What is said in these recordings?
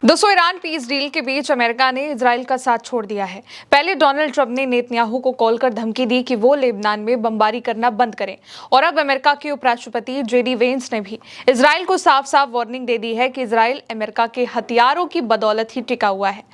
दोस्तों, Iran peace deal के बीच America ने इजराइल का साथ छोड़ दिया है। पहले डोनाल्ड ट्रंप ने नेतन्याहू को कॉल कर धमकी दी कि वो लेबनान में बमबारी करना बंद करें, और अब अमेरिका के उपराष्ट्रपति जेडी वेंस ने भी इजराइल को साफ साफ वार्निंग दे दी है कि इजराइल अमेरिका के हथियारों की बदौलत ही टिका हुआ है।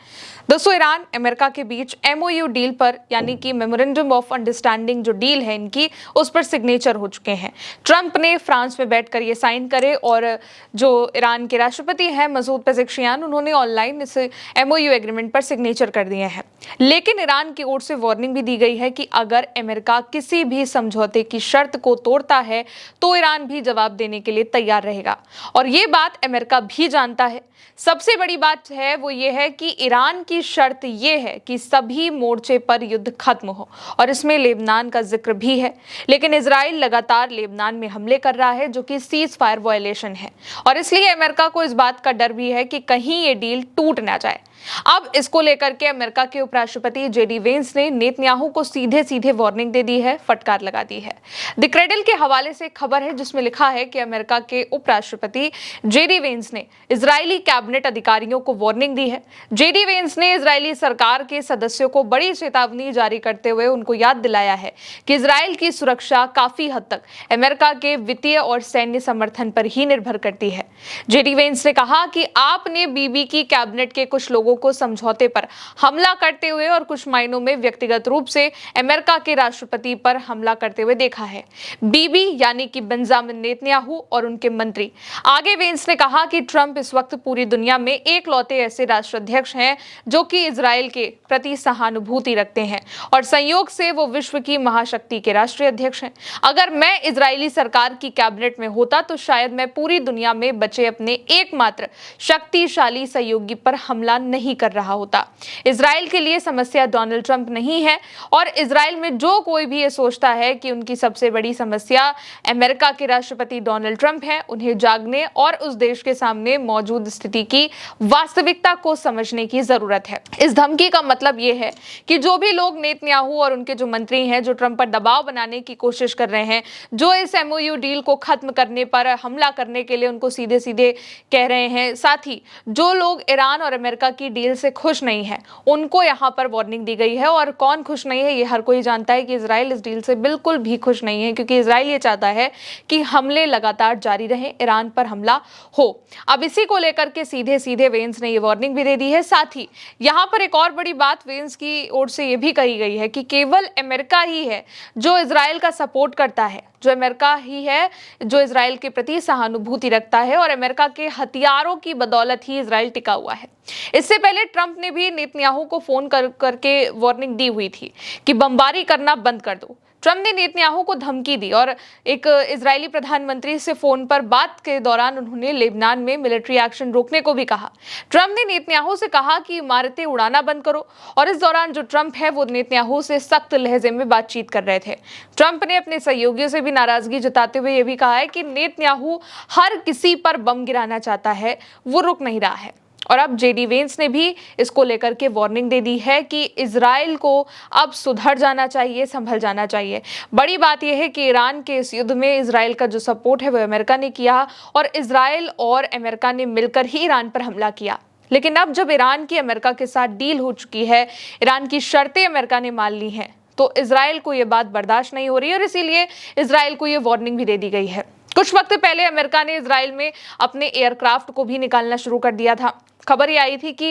दोस्तों, ईरान अमेरिका के बीच एमओयू डील पर, यानी कि मेमोरेंडम ऑफ अंडरस्टैंडिंग जो डील है इनकी, उस पर सिग्नेचर हो चुके हैं। ट्रंप ने फ्रांस में बैठकर ये साइन करे, और जो ईरान के राष्ट्रपति हैं मसूद पेज़ेश्कियान, उन्होंने ऑनलाइन इस एमओयू एग्रीमेंट पर सिग्नेचर कर दिए हैं। लेकिन ईरान की ओर से वार्निंग भी दी गई है कि अगर अमेरिका किसी भी समझौते की शर्त को तोड़ता है तो ईरान भी जवाब देने के लिए तैयार रहेगा, और ये बात अमेरिका भी जानता है। सबसे बड़ी बात है वो ये है कि ईरान की शर्त ये है कि सभी मोर्चे पर युद्ध खत्म हो, और इसमें लेबनान का जिक्र भी है। लेकिन इजराइल लगातार लेबनान में हमले कर रहा है, जो कि सीज फायर वायलेशन है, और इसलिए अमेरिका को इस बात का डर भी है कि कहीं ये डील टूट ना जाए। अब इसको लेकर के अमेरिका के उपराष्ट्रपति जेडी वेंस ने नेतन्याहू को सीधे सीधे वार्निंग दे दी है, फटकार लगा दी है। द क्रेडल के हवाले से खबर है जिसमें लिखा है कि अमेरिका के उपराष्ट्रपति जेडी वेंस ने इजरायली कैबिनेट अधिकारियों को वार्निंग दी है। जेडी वेंस ने इजरायली सरकार के सदस्यों को बड़ी चेतावनी जारी करते हुए उनको याद दिलाया है कि इजरायल की सुरक्षा काफी हद तक अमेरिका के वित्तीय और सैन्य समर्थन पर ही निर्भर करती है। जेडी वेंस ने कहा कि आपने बीबी की कैबिनेट के कुछ लोगों को समझौते पर हमला करते हुए और कुछ मायनों में व्यक्तिगत रूप से अमेरिका के राष्ट्रपति पर हमला करते हुए देखा है। बीबी यानी कि बेंजामिन नेतन्याहू और उनके मंत्री। आगे वेंस ने कहा कि ट्रंप इस वक्त पूरी दुनिया में एकलौते ऐसे राष्ट्राध्यक्ष हैं जो कि इजराइल के प्रति सहानुभूति रखते हैं, और संयोग से वो विश्व की महाशक्ति के राष्ट्रीय अध्यक्ष हैं। अगर मैं इजरायली सरकार की कैबिनेट में होता तो शायद मैं पूरी दुनिया में बचे अपने एकमात्र शक्तिशाली सहयोगी पर हमला नहीं कर रहा होता। इजराइल के लिए समस्या डोनाल्ड ट्रंप नहीं है, और इजराइल में जो कोई भी ये सोचता है कि उनकी सबसे बड़ी समस्या अमेरिका के राष्ट्रपति डोनाल्ड ट्रंप है, उन्हें जागने और उस देश के सामने मौजूद स्थिति की वास्तविकता को समझने की जरूरत है। इस धमकी का मतलब ये है कि जो भी लोग नेतन्याहू और उनके जो मंत्री हैं, जो ट्रंप पर दबाव बनाने की कोशिश कर रहे हैं, जो इस एमओयू डील को खत्म करने पर हमला करने के लिए उनको सीधे सीधे कह रहे हैं, साथ ही जो लोग ईरान और अमेरिका की डील से खुश नहीं है, उनको यहाँ पर वार्निंग दी गई है। और कौन खुश नहीं है, ये हर कोई जानता है कि इजराइल इस डील से बिल्कुल भी खुश नहीं है, क्योंकि इजराइल ये चाहता है कि हमले लगातार जारी रहे, ईरान पर हमला हो। अब इसी को लेकर के सीधे सीधे वेंस ने ये वार्निंग भी दे दी है। साथ ही यहाँ पर एक और बड़ी बात वेंस की ओर से ये भी कही गई है कि केवल अमेरिका ही है जो इजराइल का सपोर्ट करता है, जो अमेरिका ही है जो इजराइल के प्रति सहानुभूति रखता है, और अमेरिका के हथियारों की बदौलत ही इजराइल टिका हुआ है। इससे पहले ट्रंप ने भी नेतन्याहू को फोन करके वार्निंग दी हुई थी कि बमबारी करना बंद कर दो। ट्रंप ने नेतन्याहू को धमकी दी, और एक इजरायली प्रधानमंत्री से फोन पर बात के दौरान उन्होंने लेबनान में मिलिट्री एक्शन रोकने को भी कहा। ट्रंप ने नेतन्याहू से कहा कि इमारतें उड़ाना बंद करो, और इस दौरान जो ट्रंप है वो नेतन्याहू से सख्त लहजे में बातचीत कर रहे थे। ट्रंप ने अपने सहयोगियों से भी नाराजगी जताते हुए यह भी कहा है कि नेतन्याहू हर किसी पर बम गिराना चाहता है, वो रुक नहीं रहा है। और अब जेडी वेंस ने भी इसको लेकर के वार्निंग दे दी है कि इजराइल को अब सुधर जाना चाहिए, संभल जाना चाहिए। बड़ी बात यह है कि ईरान के इस युद्ध में इजराइल का जो सपोर्ट है वो अमेरिका ने किया, और इजराइल और अमेरिका ने मिलकर ही ईरान पर हमला किया। लेकिन अब जब ईरान की अमेरिका के साथ डील हो चुकी है, ईरान की शर्तें अमेरिका ने मान ली हैं, तो इजराइल को यह बात बर्दाश्त नहीं हो रही, और इसीलिए इजराइल को यह वार्निंग भी दे दी गई है। कुछ वक्त पहले अमेरिका ने इजराइल में अपने एयरक्राफ्ट को भी निकालना शुरू कर दिया था। खबर ये आई थी कि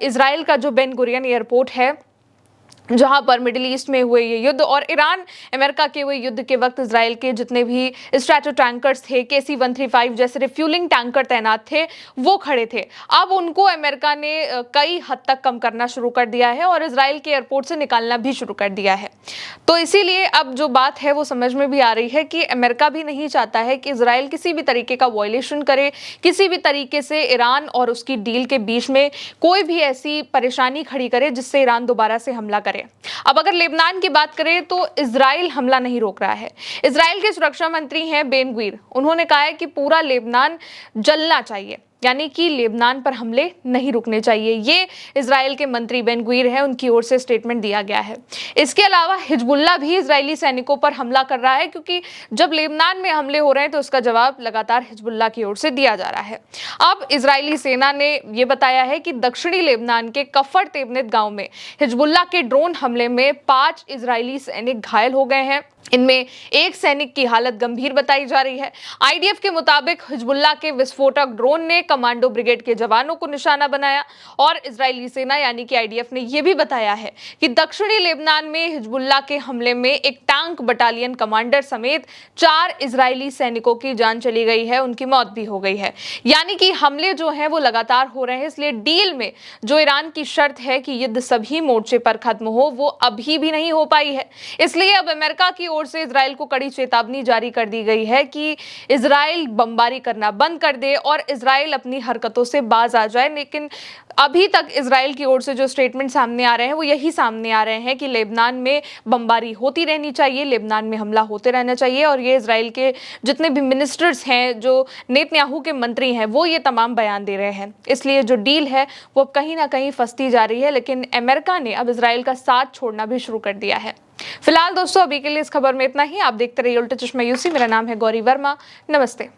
इजराइल का जो बेन गुरियन एयरपोर्ट है, जहां पर मिडिल ईस्ट में हुए ये युद्ध और ईरान अमेरिका के हुए युद्ध के वक्त इजराइल के जितने भी स्ट्रैटो टैंकर्स थे, KC-135 जैसे रिफ्यूलिंग टैंकर तैनात थे, वो खड़े थे। अब उनको अमेरिका ने कई हद तक कम करना शुरू कर दिया है, और इजराइल के एयरपोर्ट से निकालना भी शुरू कर दिया है। तो इसीलिए अब जो बात है वो समझ में भी आ रही है कि अमेरिका भी नहीं चाहता है कि इजराइल किसी भी तरीके का वायलेशन करे, किसी भी तरीके से ईरान और उसकी डील के बीच में कोई भी ऐसी परेशानी खड़ी करे जिससे ईरान दोबारा से हमला करे। अब अगर लेबनान की बात करें तो इजराइल हमला नहीं रोक रहा है। इजराइल के सुरक्षा मंत्री हैं बेन गुवीर, उन्होंने कहा है कि पूरा लेबनान जलना चाहिए। यानी कि लेबनान पर हमले नहीं रुकने चाहिए। ये इजराइल के मंत्री बेन गुइर है, उनकी ओर से स्टेटमेंट दिया गया है। इसके अलावा हिजबुल्लाह भी इजरायली सैनिकों पर हमला कर रहा है, क्योंकि जब लेबनान में हमले हो रहे हैं तो उसका जवाब लगातार हिजबुल्लाह की ओर से दिया जा रहा है। अब इजरायली सेना ने यह बताया है कि दक्षिणी लेबनान के कफर तेबनेत गांव में हिजबुल्लाह के ड्रोन हमले में 5 इजरायली सैनिक घायल हो गए हैं। इनमें एक सैनिक की हालत गंभीर बताई जा रही है। आईडीएफ के मुताबिक हिजबुल्लाह के विस्फोटक ड्रोन ने कमांडो ब्रिगेड के जवानों को निशाना बनाया और इजरायली सेना यानी कि आईडीएफ ने यह भी बताया है कि दक्षिणी लेबनान में हिजबुल्लाह के हमले में एक टैंक बटालियन कमांडर समेत 4 इजरायली सैनिकों की जान चली गई है, उनकी मौत भी हो गई है। यानी कि हमले जो हैं वो लगातार हो रहे हैं। इसलिए डील में जो ईरान की शर्त है कि युद्ध सभी मोर्चे पर खत्म हो, वो अभी भी नहीं हो पाई है। इसलिए अब अमेरिका की ओर से इजराइल को कड़ी चेतावनी जारी कर दी गई है कि इजराइल बमबारी करना बंद कर दे और इजराइल अपनी हरकतों से बाज आ जाए। लेकिन अभी तक इजराइल की ओर से जो स्टेटमेंट सामने आ रहे हैं वो यही सामने आ रहे हैं कि लेबनान में बमबारी होती रहनी चाहिए, लेबनान में हमला होते रहना चाहिए। और ये इजराइल के जितने भी मिनिस्टर्स हैं, जो नेतन्याहू के मंत्री हैं, वो ये तमाम बयान दे रहे हैं। इसलिए जो डील है वो अब कहीं ना कहीं फंसती जा रही है। लेकिन अमेरिका ने अब इजराइल का साथ छोड़ना भी शुरू कर दिया है। फिलहाल दोस्तों अभी के लिए इस खबर में इतना ही। आप देखते रहिए उल्टा चश्मा यूसी। मेरा नाम है गौरी वर्मा। नमस्ते।